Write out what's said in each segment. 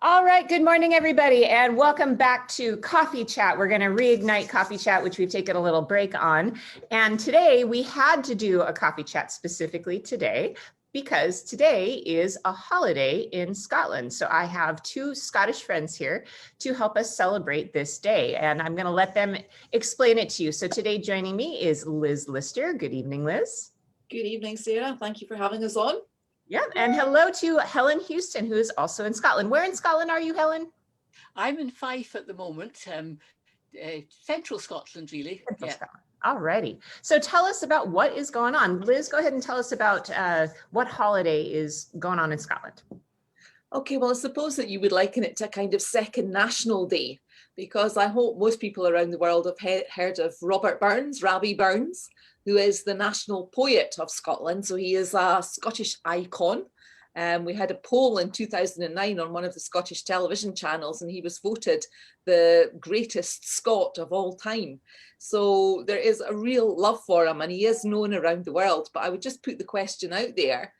All right, good morning, everybody, and welcome back to Coffee Chat. We're going to reignite Coffee Chat, which we've taken a little break on. And today we had to do a Coffee Chat specifically today because today is a holiday in Scotland. So I have two Scottish friends here to help us celebrate this day, and I'm going to let them explain it to you. So today joining me is Liz Lister. Good evening, Liz. Good evening, Sarah. Thank you for having us on. Yeah, and hello to Helen Houston, who is also in Scotland. Where in Scotland are you, Helen? I'm in Fife at the moment, central Scotland, really. Central Scotland. All righty. So tell us about what is going on. Liz, go ahead and tell us about what holiday is going on in Scotland. Okay, well, I suppose that you would liken it to a kind of second national day, because I hope most people around the world have heard of Robert Burns, Robbie Burns, who is the national poet of Scotland. So he is a Scottish icon. We had a poll in 2009 on one of the Scottish television channels, and he was voted the greatest Scot of all time. So there is a real love for him, and he is known around the world. But I would just put the question out there,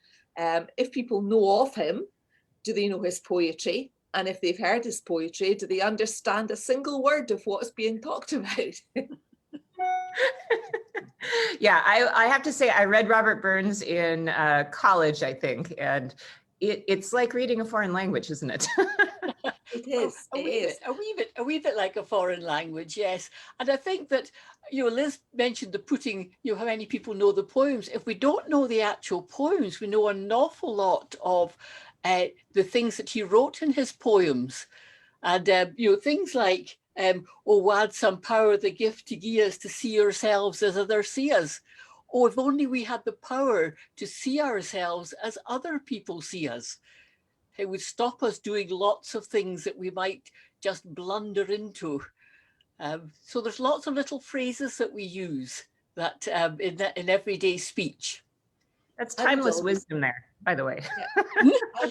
if people know of him, do they know his poetry? And if they've heard his poetry, do they understand a single word of what's being talked about? Yeah, I have to say I read Robert Burns in college, I think, and it's like reading a foreign language, isn't it? It is. A wee bit like a foreign language, yes. And I think that, Liz mentioned the putting, how many people know the poems. If we don't know the actual poems, we know an awful lot of the things that he wrote in his poems. And, things like, oh, wad some power the gift to gie us to see ourselves as others see us. Oh, if only we had the power to see ourselves as other people see us. It would stop us doing lots of things that we might just blunder into. So there's lots of little phrases that we use that in everyday speech. That's timeless wisdom there, by the way. Yeah.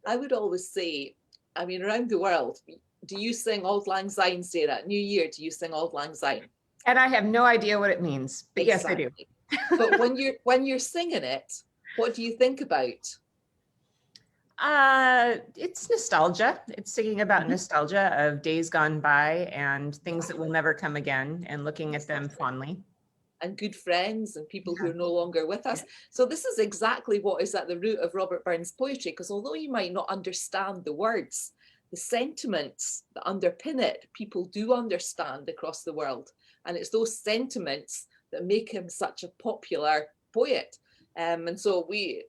I would always say, around the world, do you sing Auld Lang Syne, Sarah? New Year, do you sing Auld Lang Syne? And I have no idea what it means, but exactly. Yes, I do. But when you're singing it, what do you think about? It's nostalgia. It's singing about nostalgia of days gone by and things that will never come again, and looking at them fondly. And good friends and people who are no longer with us. So this is exactly what is at the root of Robert Burns' poetry, because although you might not understand the words, the sentiments that underpin it, people do understand across the world. And it's those sentiments that make him such a popular poet. And so we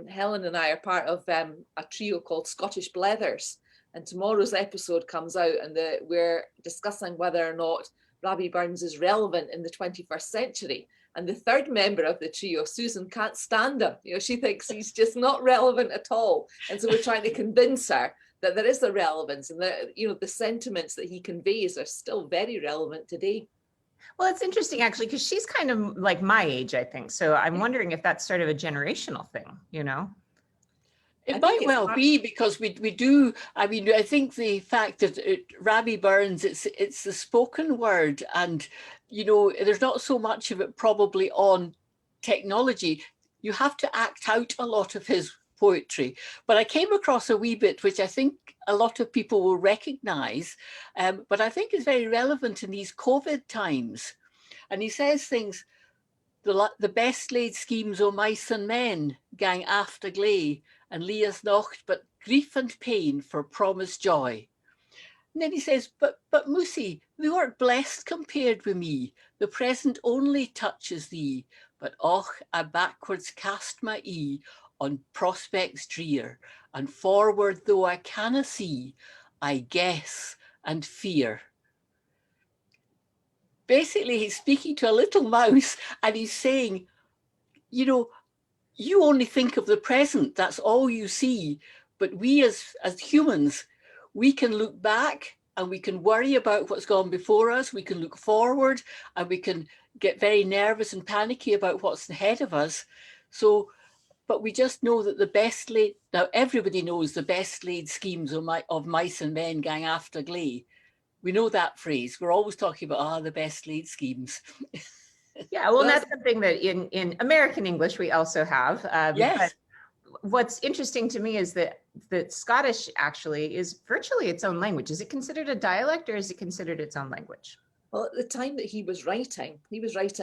Helen and I are part of a trio called Scottish Blethers. And tomorrow's episode comes out, and we're discussing whether or not Robbie Burns is relevant in the 21st century. And the third member of the trio, Susan, can't stand him. She thinks he's just not relevant at all. And so we're trying to convince her that there is a relevance, and that, the sentiments that he conveys are still very relevant today. Well, it's interesting, actually, because she's kind of like my age, I think. So I'm wondering if that's sort of a generational thing, It might well be, because we do. I think the fact that Robbie Burns, it's the spoken word, and there's not so much of it probably on technology. You have to act out a lot of his poetry. But I came across a wee bit which I think a lot of people will recognize, but I think is very relevant in these COVID times. And he says things, the best laid schemes o' mice and men gang after gley, and leas nocht but grief and pain for promised joy. And then he says, but Moosey, thou art blessed compared with me. The present only touches thee, but och, I backwards cast my ee on prospects drear, and forward though I canna see, I guess and fear. Basically, he's speaking to a little mouse, and he's saying, you only think of the present, that's all you see. But we as humans, we can look back and we can worry about what's gone before us. We can look forward and we can get very nervous and panicky about what's ahead of us. But we just know that now everybody knows the best laid schemes of mice and men gang after gley. We know that phrase. We're always talking about, the best laid schemes. Yeah, well, that's something that in American English we also have. Yes. what's interesting to me is that Scottish actually is virtually its own language. Is it considered a dialect or is it considered its own language? Well, at the time that he was writing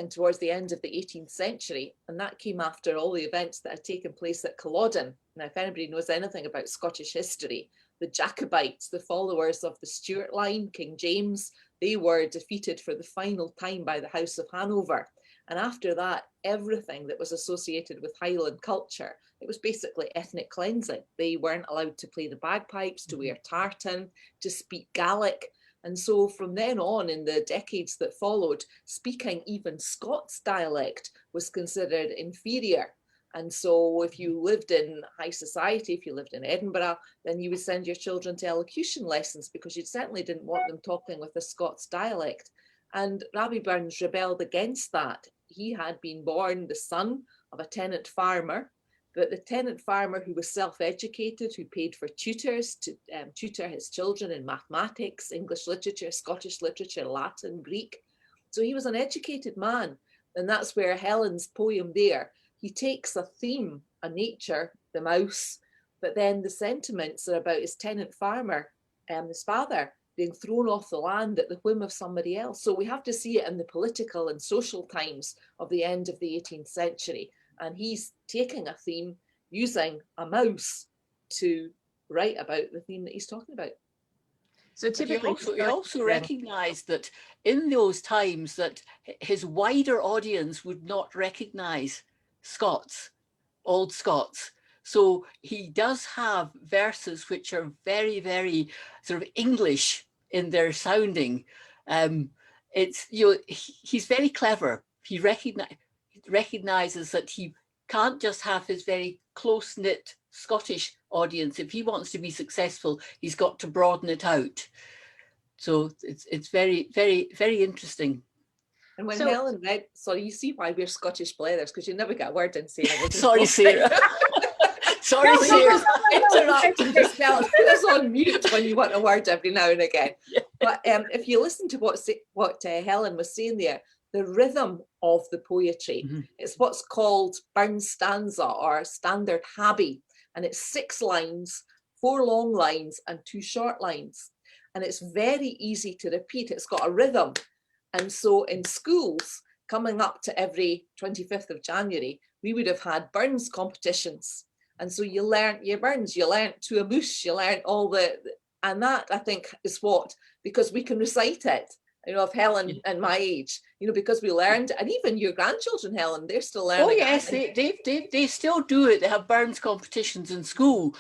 towards the end of the 18th century, and that came after all the events that had taken place at Culloden. Now, if anybody knows anything about Scottish history, the Jacobites, the followers of the Stuart line, King James, they were defeated for the final time by the House of Hanover. And after that, everything that was associated with Highland culture, it was basically ethnic cleansing. They weren't allowed to play the bagpipes, to wear tartan, to speak Gaelic. And so from then on, in the decades that followed, speaking even Scots dialect was considered inferior. And so if you lived in high society, if you lived in Edinburgh, then you would send your children to elocution lessons because you certainly didn't want them talking with a Scots dialect. And Rabbie Burns rebelled against that. He had been born the son of a tenant farmer, but the tenant farmer who was self-educated, who paid for tutors to tutor his children in mathematics, English literature, Scottish literature, Latin, Greek. So he was an educated man. And that's where Helen's poem there, he takes a theme, a nature, the mouse, but then the sentiments are about his tenant farmer, his father, being thrown off the land at the whim of somebody else. So we have to see it in the political and social times of the end of the 18th century. And he's taking a theme, using a mouse to write about the theme that he's talking about. So typically, he also recognized that in those times that his wider audience would not recognize Scots, old Scots. So he does have verses which are very, very sort of English in their sounding. It's, you know, he's very clever. He recognizes that he can't just have his very close-knit Scottish audience. If he wants to be successful, he's got to broaden it out. So it's very, very, very interesting. And when Helen read, sorry, you see why we're Scottish blathers, because you never get a word in, Sarah. Sorry, Sarah. Sorry, Sarah. Interrupt and just put us on mute when you want a word every now and again. Yeah. But if you listen to what Helen was saying there, the rhythm of the poetry, it's what's called Burns stanza or standard Habbie. And it's 6 lines, 4 long lines and 2 short lines. And it's very easy to repeat. It's got a rhythm. And so in schools, coming up to every 25th of January, we would have had Burns competitions. And so you learnt your Burns, you learnt to a moose, you learnt all and that I think is what, because we can recite it, you know, of Helen and my age, you know, because we learned, and even your grandchildren, Helen, they're still learning. Oh yes, they still do it. They have Burns competitions in school.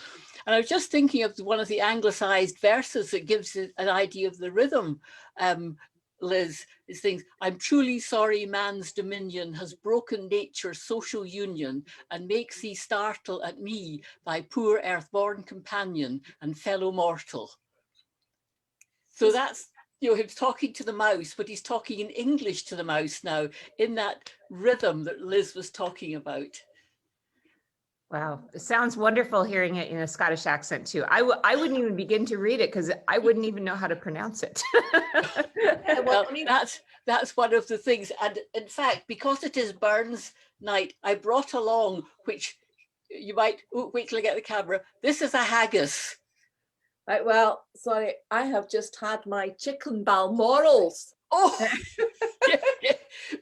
And I was just thinking of one of the anglicized verses that gives an idea of the rhythm. Liz, is things, I'm truly sorry man's dominion has broken nature's social union and makes thee startle at me, thy poor earth-born companion and fellow mortal. So that's, you know, him talking to the mouse, but he's talking in English to the mouse now, in that rhythm that Liz was talking about. Wow, it sounds wonderful hearing it in a Scottish accent too. I wouldn't even begin to read it because I wouldn't even know how to pronounce it. Well, I mean, that's one of the things. And in fact, because it is Burns night, I brought along, which you might, wait till I get the camera. This is a haggis. Right, well, sorry, I have just had my chicken balmorals. Oh, yeah.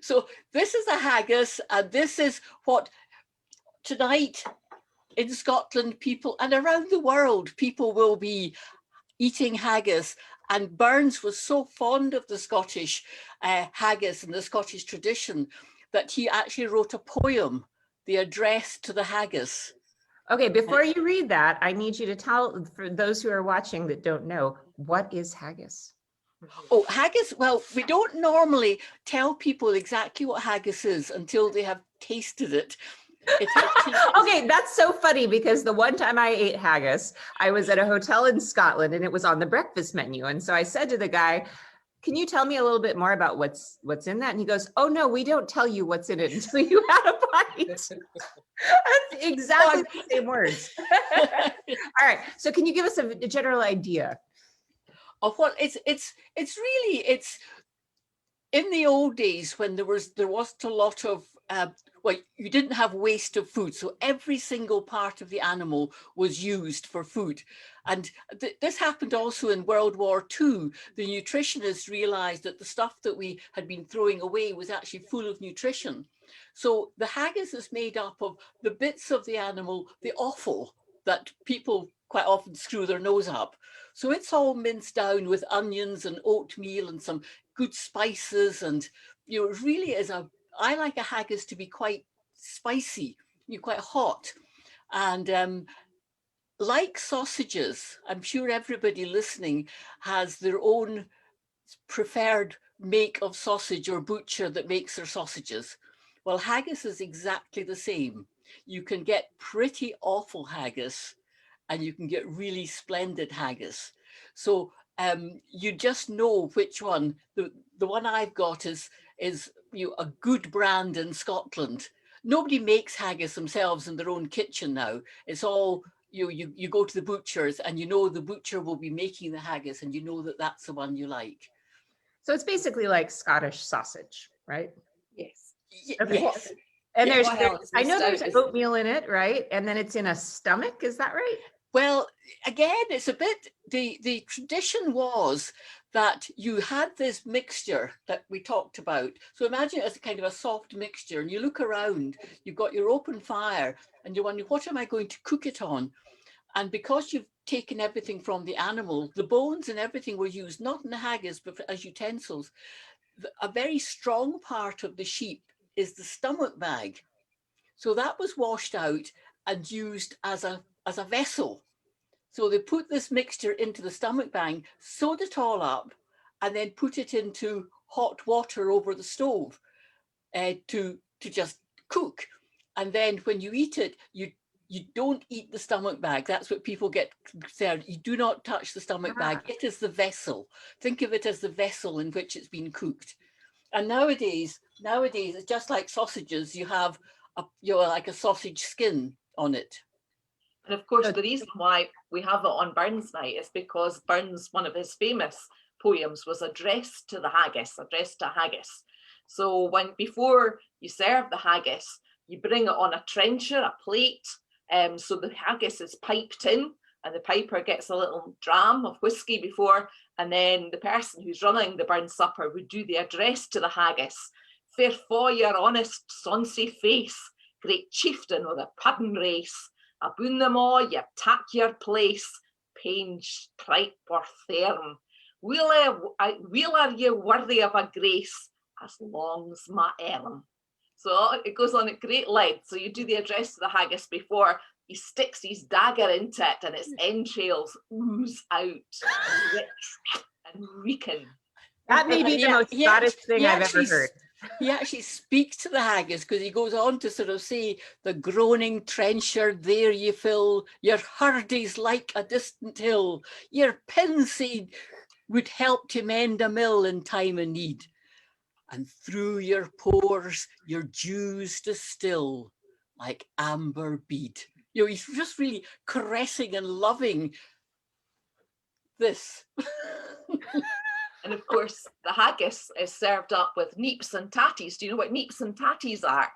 So this is a haggis, and this is what tonight in Scotland, people and around the world, people will be eating haggis. And Burns was so fond of the Scottish haggis and the Scottish tradition that he actually wrote a poem, The Address to the Haggis. Okay, before you read that, I need you to tell, for those who are watching that don't know, what is haggis? Oh, haggis, well, we don't normally tell people exactly what haggis is until they have tasted it. Okay, that's so funny because the one time I ate haggis, I was at a hotel in Scotland and it was on the breakfast menu. And so I said to the guy, can you tell me a little bit more about what's in that? And he goes, oh no, we don't tell you what's in it until you had a bite. That's exactly the same words. All right, so can you give us a general idea? Of what it's in the old days when there wasn't a lot of well, you didn't have waste of food. So every single part of the animal was used for food. And this happened also in World War II. The nutritionists realized that the stuff that we had been throwing away was actually full of nutrition. So the haggis is made up of the bits of the animal, the offal that people quite often screw their nose up. So it's all minced down with onions and oatmeal and some good spices. And, you know, it really is I like a haggis to be quite spicy, quite hot. And like sausages, I'm sure everybody listening has their own preferred make of sausage or butcher that makes their sausages. Well, haggis is exactly the same. You can get pretty awful haggis and you can get really splendid haggis. So you just know which one. The one I've got is a good brand in Scotland. Nobody makes haggis themselves in their own kitchen now. It's all you go to the butcher's and you know the butcher will be making the haggis and you know that that's the one you like. So it's basically like Scottish sausage, right? Yes. Okay. Yes. And Yeah, I know there's is oatmeal in it, right? And then it's in a stomach, is that right? Well, again, it's a bit, the tradition was that you had this mixture that we talked about. So imagine it as a kind of a soft mixture and you look around, you've got your open fire and you're wondering, what am I going to cook it on? And because you've taken everything from the animal, the bones and everything were used, not in the haggis, but as utensils. A very strong part of the sheep is the stomach bag. So that was washed out and used as a vessel. So they put this mixture into the stomach bag, sewed it all up, and then put it into hot water over the stove to just cook. And then when you eat it, you don't eat the stomach bag. That's what people get concerned. You do not touch the stomach bag. It is the vessel. Think of it as the vessel in which it's been cooked. And nowadays, it's just like sausages. You have like a sausage skin on it. And of course, the reason why we have it on Burns Night is because Burns, one of his famous poems, was addressed to the haggis, addressed to haggis. So before you serve the haggis, you bring it on a trencher, a plate. So the haggis is piped in and the piper gets a little dram of whiskey before, and then the person who's running the Burns supper would do the address to the haggis. Fair for your honest sonsy face, great chieftain o' the puddin race, aboon them all ye tak your place, Penge, tripe or thairm. Weel are ye worthy of a grace, as long's my elm. So it goes on at great length. So you do the address to the haggis before he sticks his dagger into it and its entrails ooze out, rich and reeking. That may be the most Scottish thing I've ever heard. He actually speaks to the haggis because he goes on to sort of say, the groaning trencher there ye fill, your hurdies like a distant hill, your pinseed would help to mend a mill in time of need. And through your pores, your dews distill like amber bead. You know, he's just really caressing and loving this. And of course, the haggis is served up with neeps and tatties. Do you know what neeps and tatties are?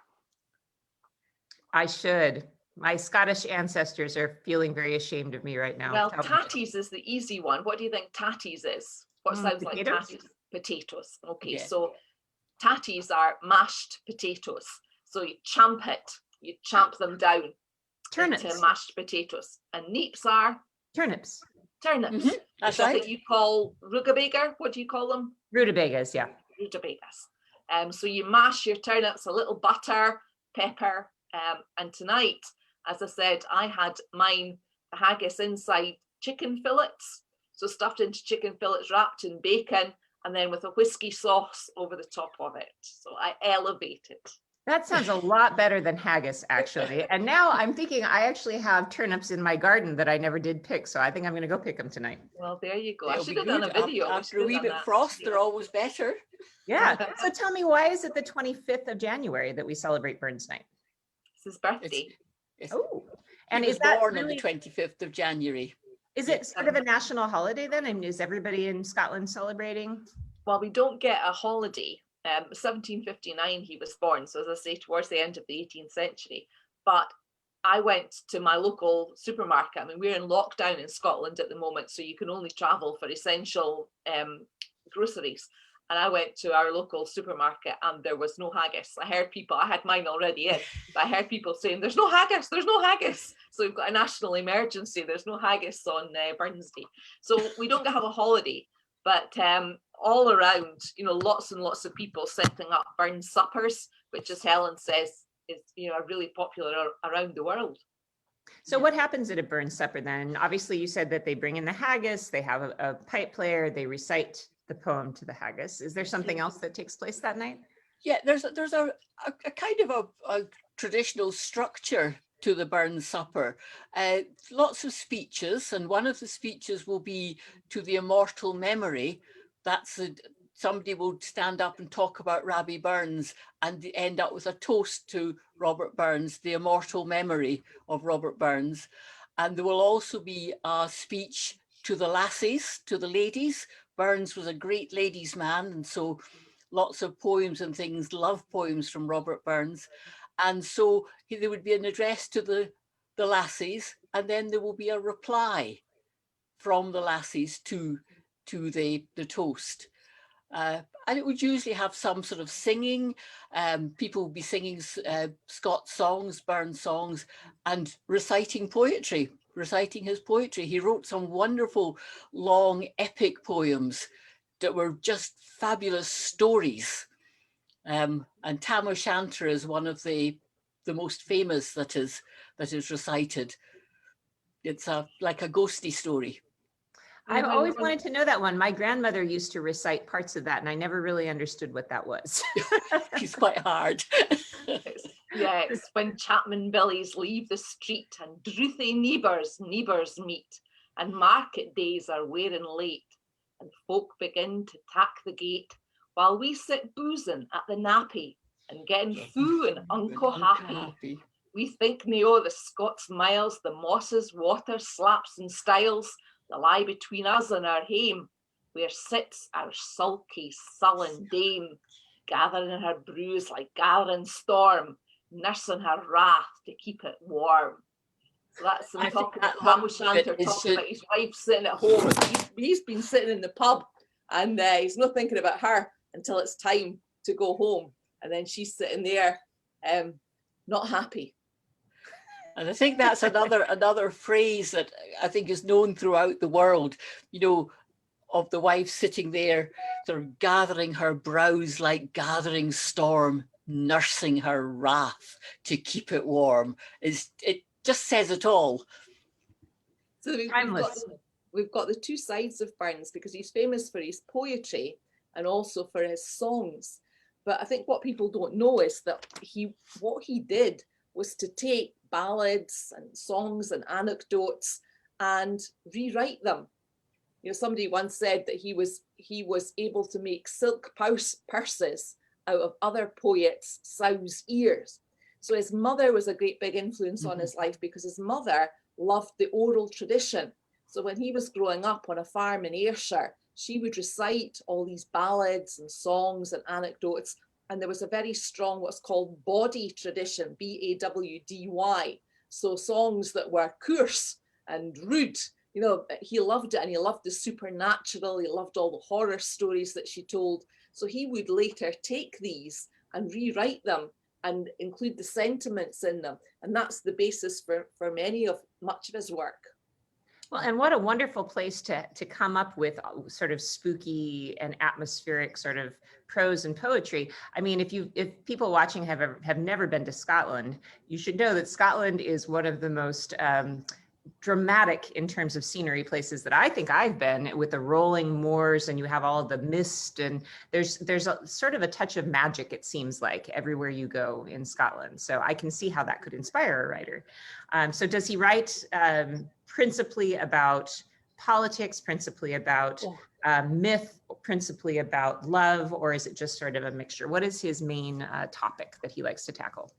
I should. My Scottish ancestors are feeling very ashamed of me right now. Well, tatties is the easy one. What do you think tatties is? What sounds like tatties? Potatoes. Okay, yeah. So tatties are mashed potatoes. So you champ them down turnips into mashed potatoes. And neeps are? Turnips. Turnips. Mm-hmm. That's right. That you call rutabaga. What do you call them? Rutabagas, yeah. Rutabagas. So you mash your turnips, a little butter, pepper, and tonight, as I said, I had mine haggis inside chicken fillets. So stuffed into chicken fillets, wrapped in bacon, and then with a whiskey sauce over the top of it. So I elevated. That sounds a lot better than haggis, actually. And now I'm thinking I actually have turnips in my garden that I never did pick. So I think I'm going to go pick them tonight. Well, there you go. I should have done a video. After a wee bit frost, they're always better. Yeah. So tell me, why is it the 25th of January that we celebrate Burns Night? It's his birthday. Oh, and is that born on the 25th of January? Is it sort of a national holiday then? And is everybody in Scotland celebrating? Well, we don't get a holiday. 1759 he was born, so as I say, towards the end of the 18th century. But I went to my local supermarket. I mean, we're in lockdown in Scotland at the moment, so you can only travel for essential groceries. And I went to our local supermarket and there was no haggis. I heard people, I had mine already in, but I heard people saying, there's no haggis, there's no haggis. So we've got a national emergency, there's no haggis on Burns Day. So we don't have a holiday, but all around, you know, lots and lots of people setting up Burns suppers, which, as Helen says, is, you know, are really popular around the world. So what happens at a Burns supper then? Obviously you said that they bring in the haggis, they have a pipe player, they recite the poem to the haggis. Is there something else that takes place that night? Yeah, there's a kind of a traditional structure to the Burns supper. Lots of speeches, and one of the speeches will be to the immortal memory. Somebody will stand up and talk about Rabbie Burns and end up with a toast to Robert Burns, the immortal memory of Robert Burns. And there will also be a speech to the lassies, to the ladies. Burns was a great ladies' man, and so lots of poems and things, love poems from Robert Burns. And so there would be an address to the lassies, and then there will be a reply from the lassies to the toast. And it would usually have some sort of singing. People would be singing Scott's songs, Burns songs, and reciting poetry, reciting his poetry. He wrote some wonderful, long, epic poems that were just fabulous stories. And Tam O'Shanter is one of the most famous that is recited. It's like a ghosty story. I've always wanted to know that one. My grandmother used to recite parts of that, and I never really understood what that was. It's quite hard. It's when Chapman billies leave the street and drouthy neighbours meet, and market days are wearing late, and folk begin to tack the gate, while we sit boozing at the nappy and getting fou and unco happy. We think o' the Scots miles, the mosses, water, slaps and stiles, that lie between us and our hame, where sits our sulky, sullen dame, gathering her brews like gathering storm, nursing her wrath to keep it warm. So that's him talking about Tam O'Shanter talking about his wife sitting at home. He's been sitting in the pub and he's not thinking about her until it's time to go home. And then she's sitting there not happy. And I think that's another phrase that I think is known throughout the world, you know, of the wife sitting there, sort of gathering her brows like gathering storm, nursing her wrath to keep it warm. It just says it all. So we've got the two sides of Burns, because he's famous for his poetry and also for his songs. But I think what people don't know is that what he did was to take ballads and songs and anecdotes and rewrite them. You know, somebody once said that he was able to make silk purses out of other poets' sows' ears. So his mother was a great big influence on his life, because his mother loved the oral tradition. So when he was growing up on a farm in Ayrshire, she would recite all these ballads and songs and anecdotes. And there was a very strong what's called bawdy tradition, B-A-W-D-Y. So songs that were coarse and rude. You know, he loved it, and he loved the supernatural. He loved all the horror stories that she told. So he would later take these and rewrite them and include the sentiments in them. And that's the basis for much of his work. Well, and what a wonderful place to come up with sort of spooky and atmospheric sort of prose and poetry. I mean, if people watching have never been to Scotland, you should know that Scotland is one of the most dramatic in terms of scenery places that I think I've been, with the rolling moors, and you have all the mist, and there's a sort of a touch of magic, it seems like, everywhere you go in Scotland. So I can see how that could inspire a writer. So does he write principally about politics, principally about myth, principally about love, or is it just sort of a mixture? What is his main topic that he likes to tackle?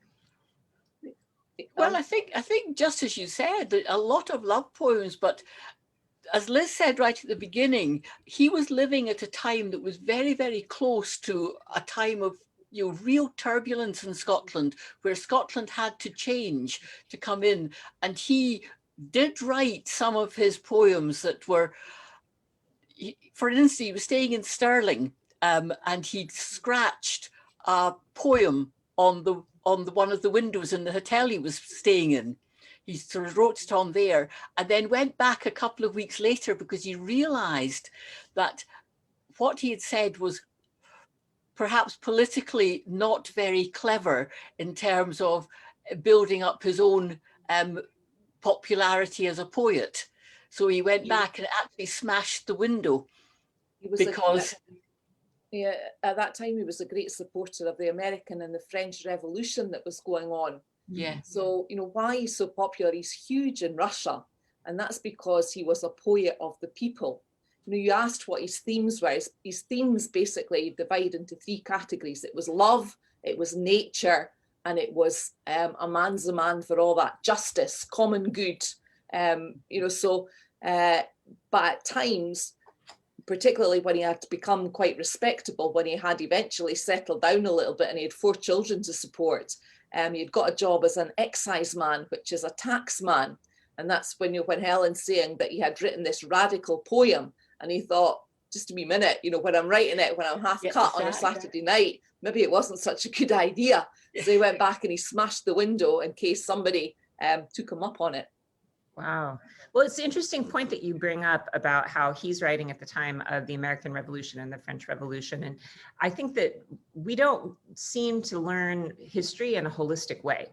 Well, I think just as you said, a lot of love poems, but as Liz said right at the beginning, he was living at a time that was very, very close to a time of real turbulence in Scotland, where Scotland had to change to come in. And he did write some of his poems that were, for instance, he was staying in Stirling, and he'd scratched a poem on the one of the windows in the hotel he was staying in. He sort of wrote it on there, and then went back a couple of weeks later because he realized that what he had said was perhaps politically not very clever in terms of building up his own popularity as a poet. So he went back and actually smashed the window. Because yeah, at that time he was a great supporter of the American and the French Revolution that was going on. Yeah. So, why he's so popular, he's huge in Russia. And that's because he was a poet of the people. You asked what his themes were. His themes basically divide into three categories. It was love, it was nature, and it was a man's a man for all that, justice, common good. But at times, particularly when he had to become quite respectable, when he had eventually settled down a little bit and he had 4 children to support, he'd got a job as an excise man, which is a tax man. And that's when Helen's saying that he had written this radical poem, and he thought, just a wee minute, when I'm writing it, when I'm half cut on a Saturday night, maybe it wasn't such a good idea. So he went back and he smashed the window in case somebody took him up on it. Wow. Well, it's an interesting point that you bring up about how he's writing at the time of the American Revolution and the French Revolution. And I think that we don't seem to learn history in a holistic way.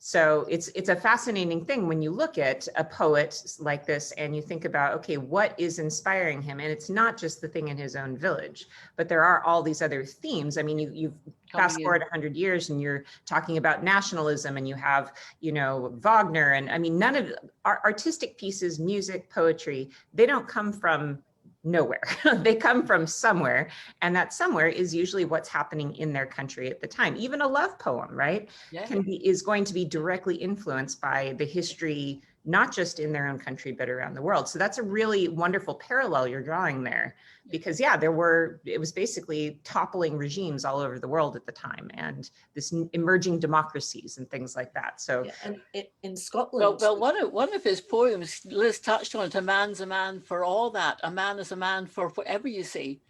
So it's a fascinating thing when you look at a poet like this and you think about, okay, what is inspiring him? And it's not just the thing in his own village, but there are all these other themes. I mean, you fast forward 100 years and you're talking about nationalism, and you have, Wagner. And I mean, none of our artistic pieces, music, poetry, they don't come from nowhere. They come from somewhere, and that somewhere is usually what's happening in their country at the time. Even a love poem, right, is going to be directly influenced by the history, not just in their own country, but around the world. So that's a really wonderful parallel you're drawing there, because it was basically toppling regimes all over the world at the time, and this emerging democracies and things like that. So and in Scotland, well, one of his poems, Liz touched on it, a man's a man for all that, a man is a man for whatever you say.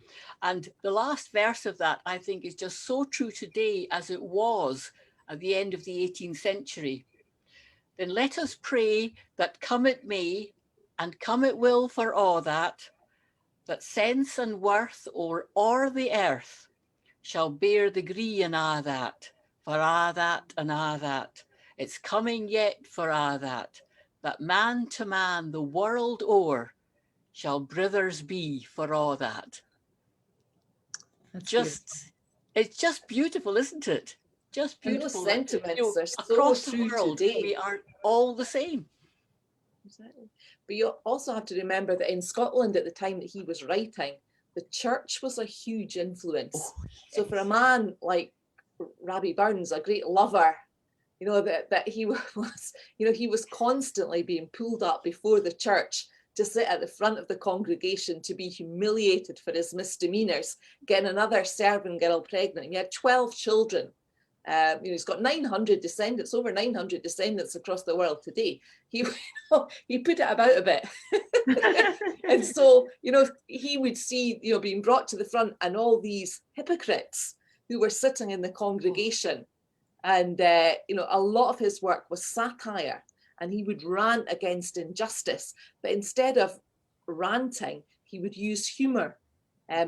And the last verse of that, I think, is just so true today as it was at the end of the 18th century. Then let us pray that come it may, and come it will for all that sense and worth o'er the earth shall bear the gree and a' that, for a' that and a' that. It's coming yet for a' that man to man the world o'er shall brothers be for all that. It's just beautiful, isn't it? Just beautiful. And those sentiments are so across true the world today. We are all the same. Exactly. But you also have to remember that in Scotland at the time that he was writing, the church was a huge influence. Oh, yes. So for a man like Robbie Burns, a great lover, that he was, he was constantly being pulled up before the church to sit at the front of the congregation to be humiliated for his misdemeanors, getting another servant girl pregnant. He had 12 children. He's got 900 descendants, over 900 descendants across the world today. He put it about a bit. And so, he would see, being brought to the front, and all these hypocrites who were sitting in the congregation. And, a lot of his work was satire, and he would rant against injustice. But instead of ranting, he would use humor.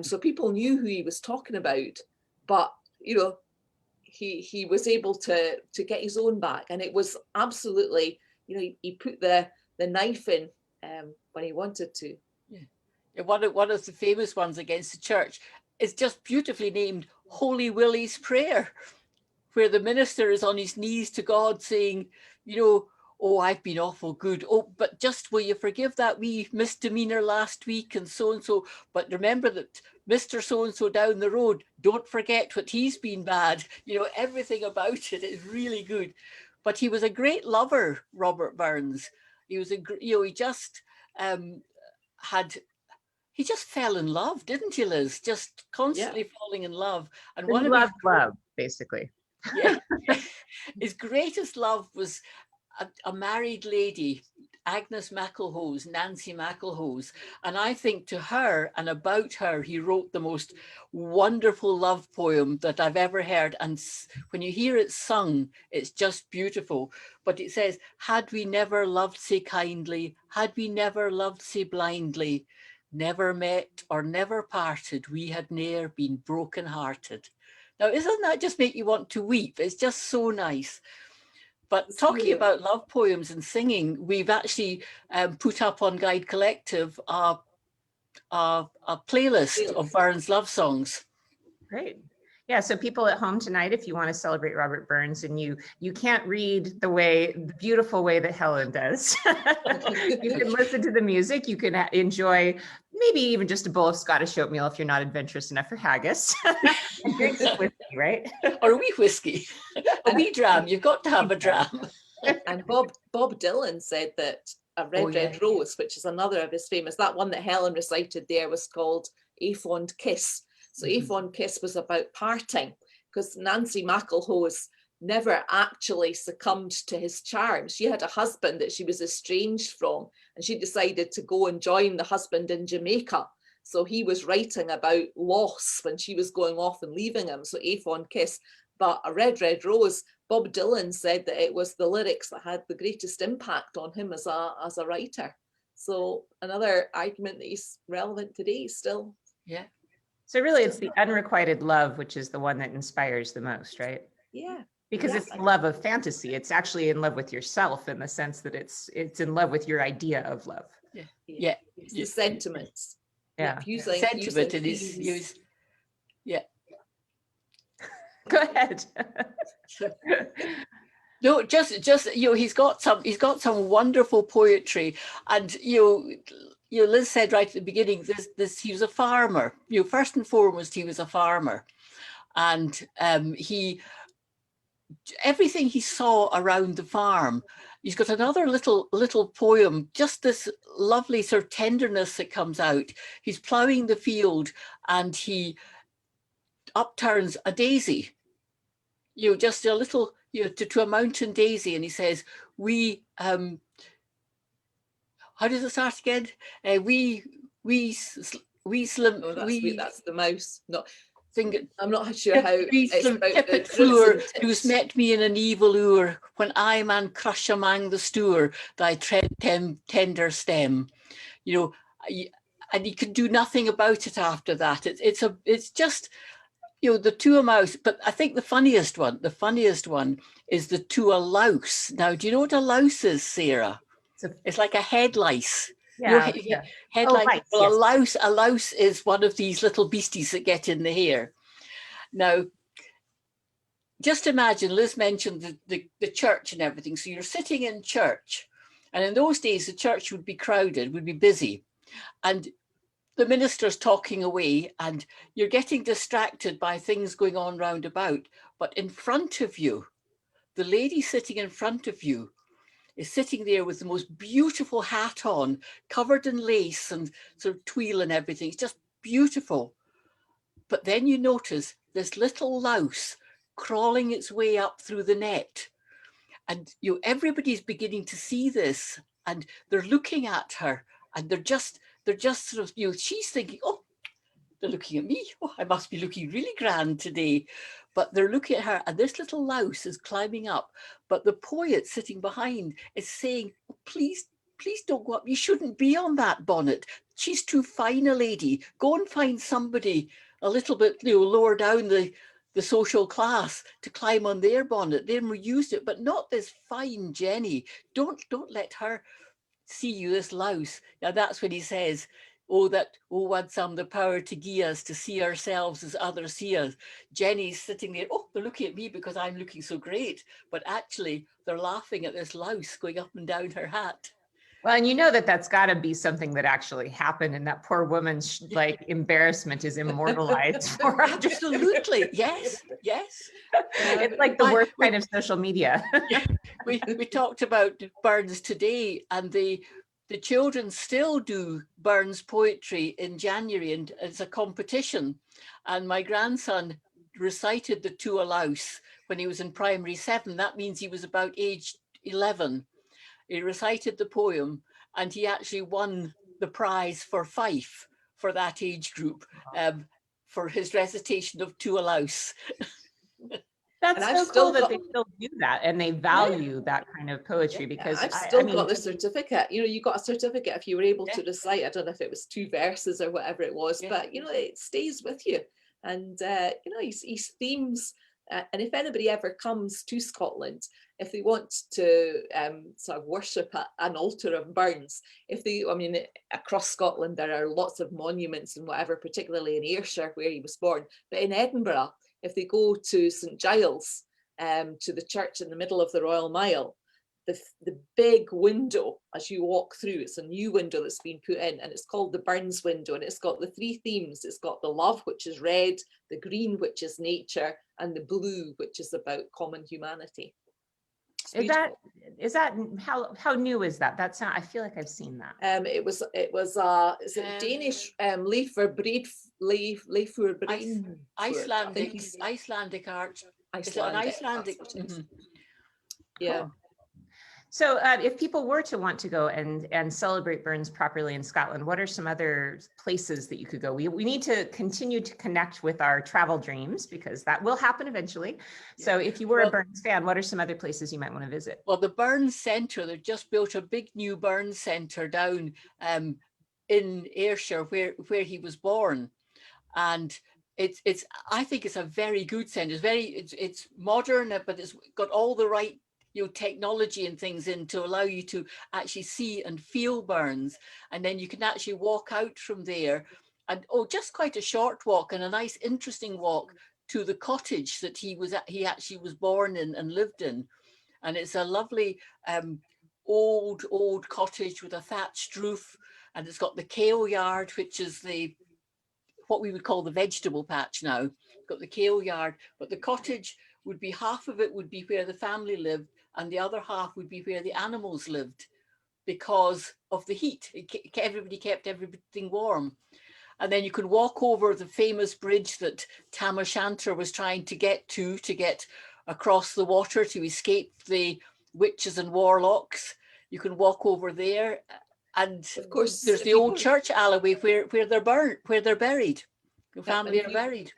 So people knew who he was talking about, but, he was able to get his own back. And it was absolutely, he put the knife in when he wanted to. Yeah. One of the famous ones against the church is just beautifully named Holy Willie's Prayer, where the minister is on his knees to God saying, oh, I've been awful good. Oh, but just will you forgive that wee misdemeanor last week and so. But remember that Mr. So-and-so down the road, don't forget what he's been bad. Everything about it is really good. But he was a great lover, Robert Burns. He was he just he just fell in love, didn't he, Liz? Just constantly falling in love. And He one of loved love, basically. his greatest love was a married lady, Agnes McElhose, Nancy McElhose. And I think to her and about her, he wrote the most wonderful love poem that I've ever heard. And when you hear it sung, it's just beautiful. But it says, had we never loved sae kindly, had we never loved sae blindly, never met or never parted, we had ne'er been broken hearted. Now, doesn't that just make you want to weep? It's just so nice. But talking about love poems and singing, we've actually put up on Guide Collective a playlist of Burns love songs. Great. Yeah, so people at home tonight, if you want to celebrate Robert Burns and you can't read the beautiful way that Helen does, you can listen to the music, you can enjoy maybe even just a bowl of Scottish oatmeal if you're not adventurous enough for haggis. And drink some whiskey, right? Or a wee whiskey, a wee dram, you've got to have a dram. And Bob Dylan said that a red rose, which is another of his famous, that one that Helen recited there was called A Fond Kiss. So A Fond Kiss was about parting, because Nancy McElhose never actually succumbed to his charms. She had a husband that she was estranged from, and she decided to go and join the husband in Jamaica. So he was writing about loss when she was going off and leaving him. So A Fond Kiss. But a red rose, Bob Dylan said that it was the lyrics that had the greatest impact on him as a writer. So another argument that is relevant today still. Yeah. So really it's the unrequited love, which is the one that inspires the most, right? Yeah. Because it's the love of fantasy. It's actually in love with yourself in the sense that it's in love with your idea of love. Yeah. It's the sentiments. Yeah. Sentiment it is used. Yeah. Go ahead. No, just he's got some wonderful poetry, and Liz said right at the beginning, he was a farmer. First and foremost, he was a farmer, and everything he saw around the farm. He's got another little poem, just this lovely sort of tenderness that comes out. He's ploughing the field, and he upturns a daisy, just a little, to a mountain daisy, and he says, how does it start again? That's the mouse. No, Sing, I'm not sure how. Tippet floor, who's met me in an evil hour, when I man crush among the stour, thy tender stem. And he could do nothing about it after that. It's just, the to a mouse. But I think the funniest one is the to a louse. Now, do you know what a louse is, Sarah? It's like a head lice. Yeah. Headlight. Yes. A louse is one of these little beasties that get in the hair. Now, just imagine, Liz mentioned the church and everything. So you're sitting in church, and in those days the church would be crowded, would be busy, and the minister's talking away, and you're getting distracted by things going on round about. But in front of you, the lady sitting in front of you is sitting there with the most beautiful hat on, covered in lace and sort of twill and everything. It's just beautiful. But then you notice this little louse crawling its way up through the net. And everybody's beginning to see this, and they're looking at her, and they're just sort of, she's thinking, oh, they're looking at me. Oh, I must be looking really grand today. But they're looking at her, and this little louse is climbing up. But the poet sitting behind is saying, oh, please don't go up. You shouldn't be on that bonnet. She's too fine a lady. Go and find somebody a little bit lower down the social class to climb on their bonnet. Then we used it, but not this fine Jenny. Don't let her see you, this louse. Now that's when he says, want some the power to gie us to see ourselves as others see us. Jenny's sitting there, oh, they're looking at me because I'm looking so great. But actually, they're laughing at this louse going up and down her hat. Well, and that's got to be something that actually happened, and that poor woman's embarrassment is immortalized for her. Absolutely, yes. It's like the worst kind of social media. We talked about Burns today, and the the children still do Burns poetry in January, and it's a competition. And my grandson recited the To a Louse when he was in primary 7. That means he was about age 11. He recited the poem, and he actually won the prize for Fife for that age group, for his recitation of To a Louse. That's so cool that they still do that and they value that kind of poetry, because I've still got the certificate. You know, you got a certificate if you were able to recite, I don't know if it was 2 verses or whatever it was, but you know, it stays with you. And you know, his themes, and if anybody ever comes to Scotland, if they want to sort of worship an altar of Burns, if they, I mean, across Scotland there are lots of monuments and whatever, particularly in Ayrshire where he was born, but in Edinburgh, if they go to St Giles, to the church in the middle of the Royal Mile, the big window as you walk through, it's a new window that's been put in, and it's called the Burns window, and it's got the 3 themes. It's got the love, which is red, the green, which is nature, and the blue, which is about common humanity. Is that how new is that? That's not, I feel like I've seen that. It was is it Danish Icelandic art. Is it an Icelandic? Yeah. So if people were to want to go and celebrate Burns properly in Scotland, what are some other places that you could go? We need to continue to connect with our travel dreams, because that will happen eventually. So if you were a Burns fan, what are some other places you might want to visit? Well, the Burns Centre, they've just built a big new Burns Centre down in Ayrshire where he was born. And it's I think it's a very good centre. It's modern, but it's got all the right technology and things in to allow you to actually see and feel Burns. And then you can actually walk out from there, and just quite a short walk, and a nice interesting walk to the cottage that he actually was born in and lived in. And it's a lovely old cottage with a thatched roof, and it's got the kale yard, which is what we would call the vegetable patch now. It's got the kale yard, but the cottage would be, half of it would be where the family lived, and the other half would be where the animals lived, because of the heat. Everybody kept everything warm. And then you could walk over the famous bridge that Tam O'Shanter was trying to get across the water to escape the witches and warlocks. You can walk over there, and of course there's the old church alleyway where they're buried. The family are buried.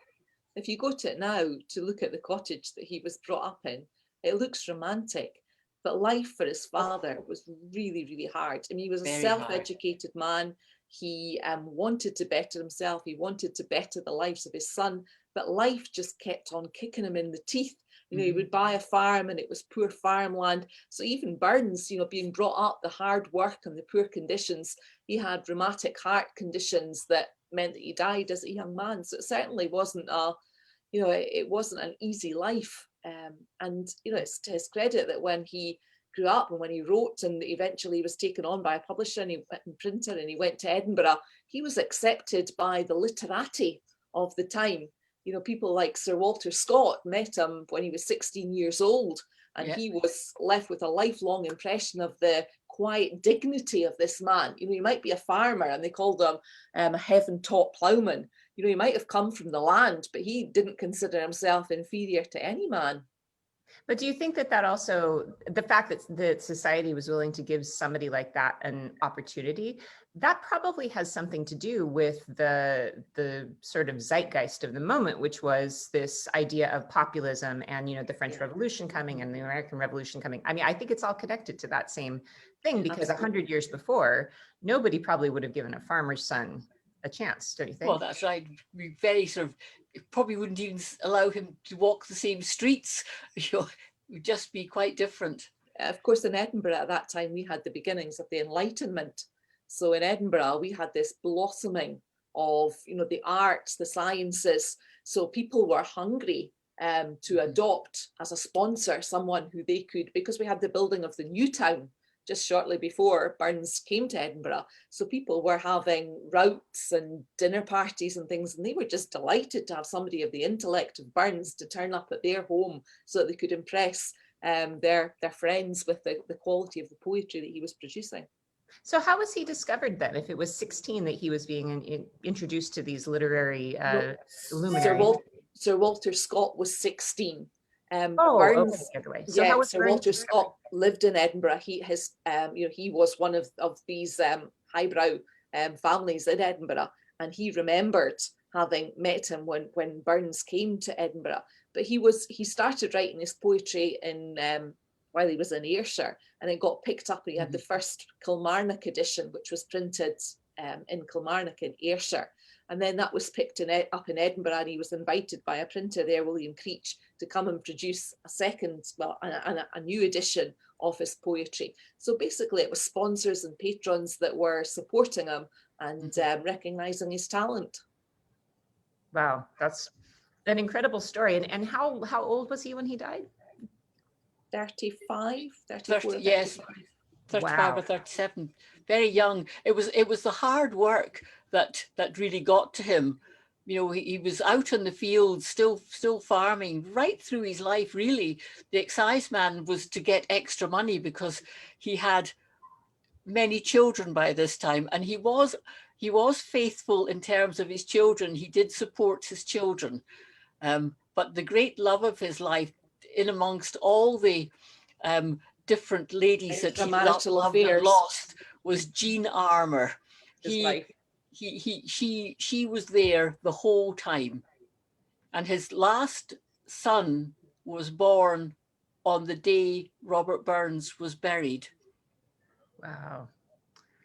If you go to it now to look at the cottage that he was brought up in, it looks romantic, but life for his father was really, really hard. I mean, he was a self-educated man. He wanted to better himself. He wanted to better the lives of his son, but life just kept on kicking him in the teeth. You know, he would buy a farm and it was poor farmland. So even Burns, being brought up, the hard work and the poor conditions, he had rheumatic heart conditions that meant that he died as a young man. So it certainly wasn't it wasn't an easy life. And it's to his credit that when he grew up and when he wrote and eventually was taken on by a publisher and he went and printer and he went to Edinburgh, he was accepted by the literati of the time. People like Sir Walter Scott met him when he was 16 years old, and he was left with a lifelong impression of the quiet dignity of this man. He might be a farmer and they called him a heaven-taught ploughman. He might have come from the land, but he didn't consider himself inferior to any man. But do you think that also, the fact that society was willing to give somebody like that an opportunity, that probably has something to do with the sort of zeitgeist of the moment, which was this idea of populism and, the French Revolution coming and the American Revolution coming. I mean, I think it's all connected to that same thing, because 100 years before, nobody probably would have given a farmer's son a chance, don't you think? Well, that's right. We very probably wouldn't even allow him to walk the same streets. It would just be quite different. Of course, in Edinburgh at that time, we had the beginnings of the Enlightenment. So in Edinburgh, we had this blossoming of, the arts, the sciences. So people were hungry to adopt as a sponsor someone who they could, because we had the building of the new town just shortly before Burns came to Edinburgh. So people were having routs and dinner parties and things, and they were just delighted to have somebody of the intellect of Burns to turn up at their home so that they could impress their friends with the quality of the poetry that he was producing. So how was he discovered then? If it was 16 that he was being introduced to these literary luminaries? Sir Walter Scott was 16. Oh, Burns, okay, the other way. So yeah, how was Sir Burns Walter discovered? Scott lived in Edinburgh. He was one of these highbrow families in Edinburgh, and he remembered having met him when Burns came to Edinburgh. But he started writing his poetry in while he was in Ayrshire, and it got picked up. He had the first Kilmarnock edition, which was printed in Kilmarnock in Ayrshire. And then that was picked up in Edinburgh, and he was invited by a printer there, William Creech, to come and produce a new edition of his poetry. So basically it was sponsors and patrons that were supporting him and recognising his talent. Wow, that's an incredible story. And how old was he when he died? 35, 34, yes, 35 wow. or 37, very young. It was the hard work that really got to him. You know, he was out in the fields, still farming right through his life, really. The exciseman was to get extra money because he had many children by this time, and he was faithful in terms of his children. He did support his children, but the great love of his life, in amongst all the different ladies that he loved and lost, was Jean Armour. She was there the whole time, and his last son was born on the day Robert Burns was buried. Wow.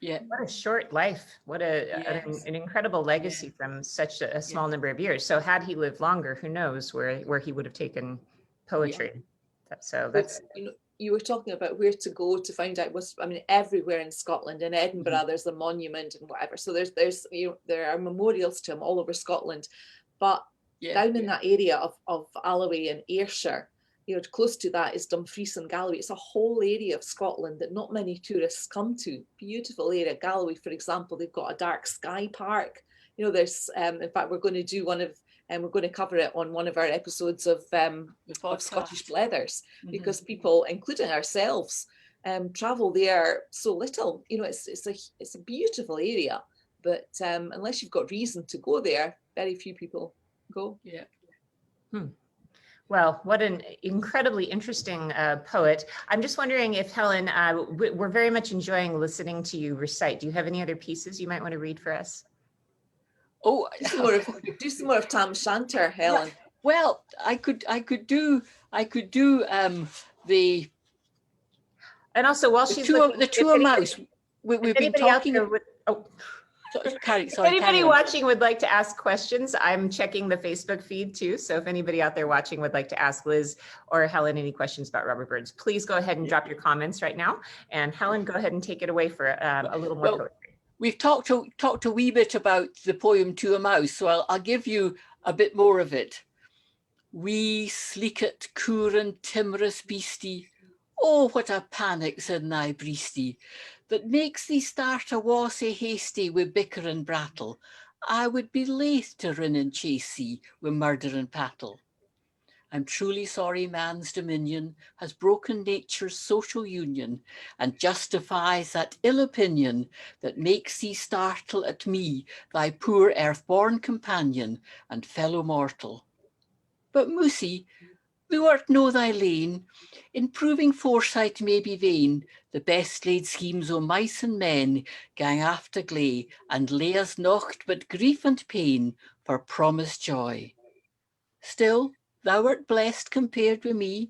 Yeah. What a short life. What an incredible legacy from such a small number of years. So had he lived longer, who knows where he would have taken poetry. So that's, you were talking about where to go to find out. Everywhere in Scotland, in Edinburgh, there's a monument and whatever. So there are memorials to him all over Scotland, but down in that area of Alloway and Ayrshire, close to that is Dumfries and Galloway. It's a whole area of Scotland that not many tourists come to. Beautiful area. Galloway, for example, they've got a dark sky park. There's in fact, we're going to do we're going to cover it on one of our episodes of Scottish Blethers, because people, including ourselves, travel there so little. It's a beautiful area, but unless you've got reason to go there, very few people go. Yeah. Well, what an incredibly interesting poet. I'm just wondering if, Helen, we're very much enjoying listening to you recite. Do you have any other pieces you might want to read for us? Oh, do some more of Tam Shanter, Helen. Yeah. Well, I could do the. And also, while she's the two of mouse, we've been talking. If anybody watching would like to ask questions, I'm checking the Facebook feed too. So if anybody out there watching would like to ask Liz or Helen any questions about Robert Burns, please go ahead and drop your comments right now. And Helen, go ahead and take it away for a little more poetry. We've talked a wee bit about the poem To a Mouse, so I'll give you a bit more of it. Wee sleeket coorin timorous beastie, oh what a panic's in thy breastie, that makes thee start a wa sae hasty wi' bicker and brattle. I would be laith to rin and chase thee wi' murder and pattle. I'm truly sorry man's dominion has broken nature's social union and justifies that ill opinion that makes thee startle at me, thy poor earth-born companion and fellow mortal. But Moosie, thou art no thy lane, in proving foresight may be vain, the best laid schemes o' mice and men gang after gley, and lay us nocht but grief and pain for promised joy. Still, thou art blessed compared with me,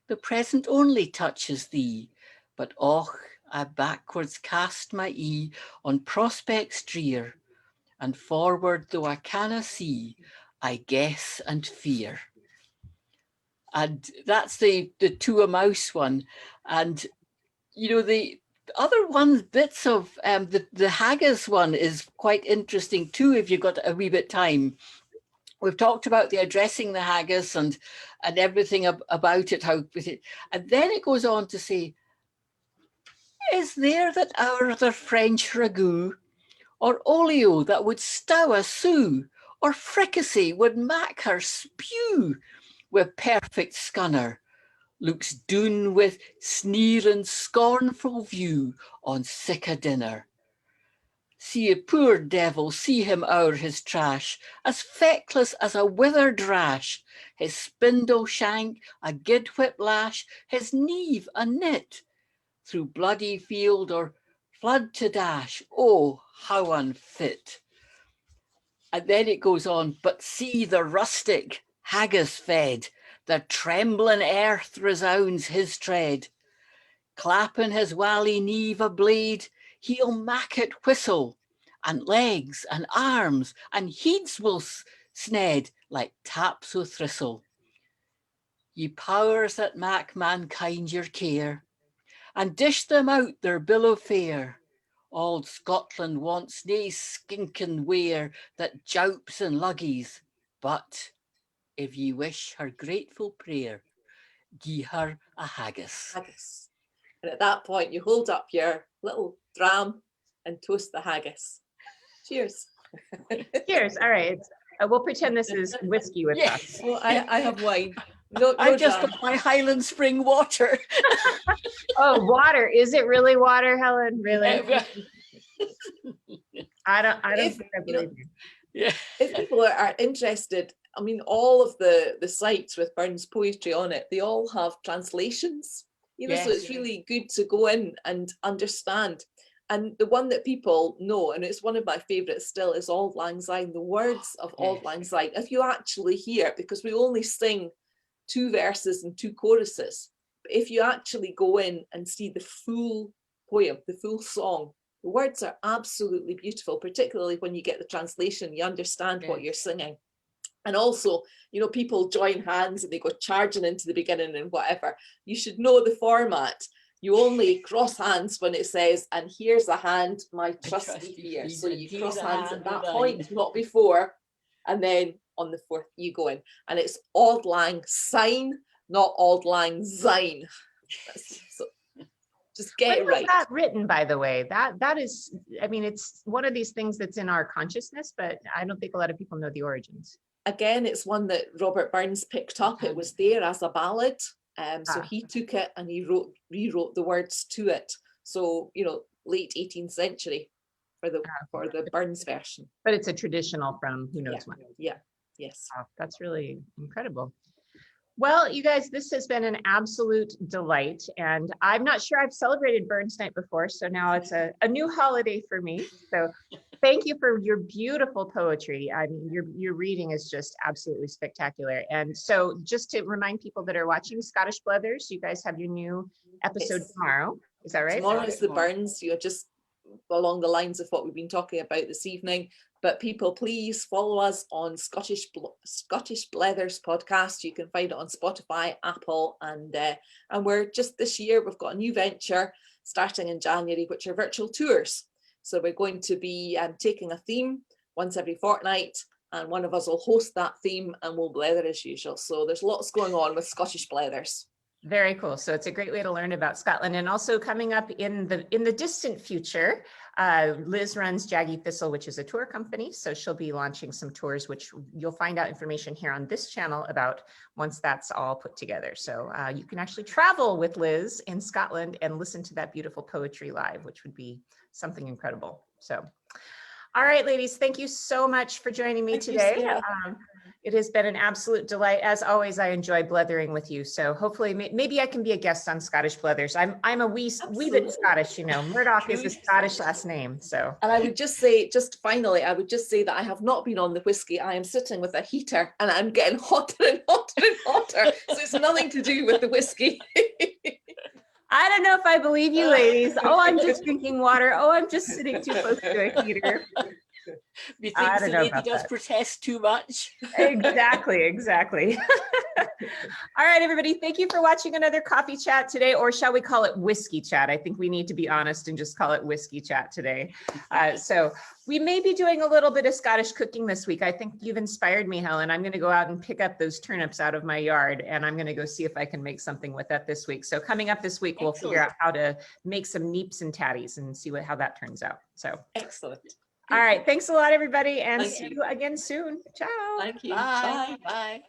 the present only touches thee, but och, I backwards cast my ee on prospects drear, and forward though I canna see, I guess and fear. And that's the To a Mouse one. And the other one, bits of the Haggis one is quite interesting too, if you've got a wee bit time. We've talked about the addressing the haggis and everything about it, and then it goes on to say, is there that our other French ragout, or olio that would stow a sou, or fricassee would mak her spew with perfect scunner, looks doon with sneering scornful view on sic a dinner. See a poor devil, see him o'er his trash, as feckless as a withered rash, his spindle shank a gid-whip lash, his nieve a knit, through bloody field or flood to dash, oh, how unfit. And then it goes on, but see the rustic, Haggis fed, the trembling earth resounds his tread. Clapping his wally nieve a blade, he'll mak it whistle, and legs and arms and heads will sned like taps o' thistle. Ye powers that mak mankind your care, and dish them out their bill of fare. Auld Scotland wants nae skinking ware that joups and luggies, but if ye wish her grateful prayer, gie her a haggis. Haggis. And at that point, you hold up your little dram and toast the haggis. Cheers. Cheers. All right. We'll pretend this is whiskey with us. Well, I have wine. No I just jam. got my Highland Spring water. Oh, water. Is it really water, Helen? Really? I don't think I believe you. Yeah. If people are interested, I mean, all of the sites with Burns poetry on it, they all have translations, you know, so Yes. it's really good to go in and understand. And the one that people know, and it's one of my favorites still, is Auld Lang Syne, the words of Auld Yes. Lang Syne. If you actually hear, because we only sing 2 verses and 2 choruses, but if you actually go in and see the full poem, the full song, the words are absolutely beautiful, particularly when you get the translation, you understand what Yes. you're singing. And also, you know, people join hands and they go charging into the beginning and whatever. You should know the format. You only cross hands when it says, and here's a hand, my trusty here. So you cross hands at that point, not before. And then on the 4th, you go in. And it's Auld Lang Syne, not Auld Lang Syne. So just get it When was right. that written, by the way? That is, I mean, it's one of these things that's in our consciousness, but I don't think a lot of people know the origins. Again, it's one that Robert Burns picked up. It was there as a ballad. So he took it and he rewrote the words to it. So, you know, late 18th century for the Burns version. But it's a traditional from who knows when. Yeah, yes. Wow, that's really incredible. Well, you guys, this has been an absolute delight. And I'm not sure I've celebrated Burns Night before, so now it's a new holiday for me. So thank you for your beautiful poetry. I mean, your reading is just absolutely spectacular. And so just to remind people that are watching Scottish Blethers, you guys have your new episode tomorrow. Is that right? Tomorrow is the Burns. You're just along the lines of what we've been talking about this evening. But people, please follow us on Scottish Blethers podcast. You can find it on Spotify, Apple, and we're just this year, we've got a new venture starting in January, which are virtual tours. So we're going to be taking a theme once every fortnight, and one of us will host that theme and we'll blether as usual. So there's lots going on with Scottish Blethers. Very cool. So it's a great way to learn about Scotland. And also coming up in the distant future, Liz runs Jaggy Thistle, which is a tour company. So she'll be launching some tours, which you'll find out information here on this channel about once that's all put together. So you can actually travel with Liz in Scotland and listen to that beautiful poetry live, which would be something incredible. So, all right, ladies, thank you so much for joining me today. It has been an absolute delight. As always, I enjoy blethering with you. So hopefully, maybe I can be a guest on Scottish Blethers. I'm a wee bit Scottish, you know. Murdoch is a Scottish last name. So. And I would just say, finally, I would just say that I have not been on the whiskey. I am sitting with a heater and I'm getting hotter and hotter and hotter. So it's nothing to do with the whiskey. I don't know if I believe you, ladies. Oh, I'm just drinking water. Oh, I'm just sitting too close to a heater. Methinks the lady does protest too much. Exactly. All right, everybody. Thank you for watching another coffee chat today, or shall we call it whiskey chat? I think we need to be honest and just call it whiskey chat today. So we may be doing a little bit of Scottish cooking this week. I think you've inspired me, Helen. I'm going to go out and pick up those turnips out of my yard, and I'm going to go see if I can make something with that this week. So coming up this week, we'll figure out how to make some neeps and tatties and see how that turns out. So excellent. All right. Thanks a lot, everybody. And see you again soon. Ciao. Thank you. Bye. Bye.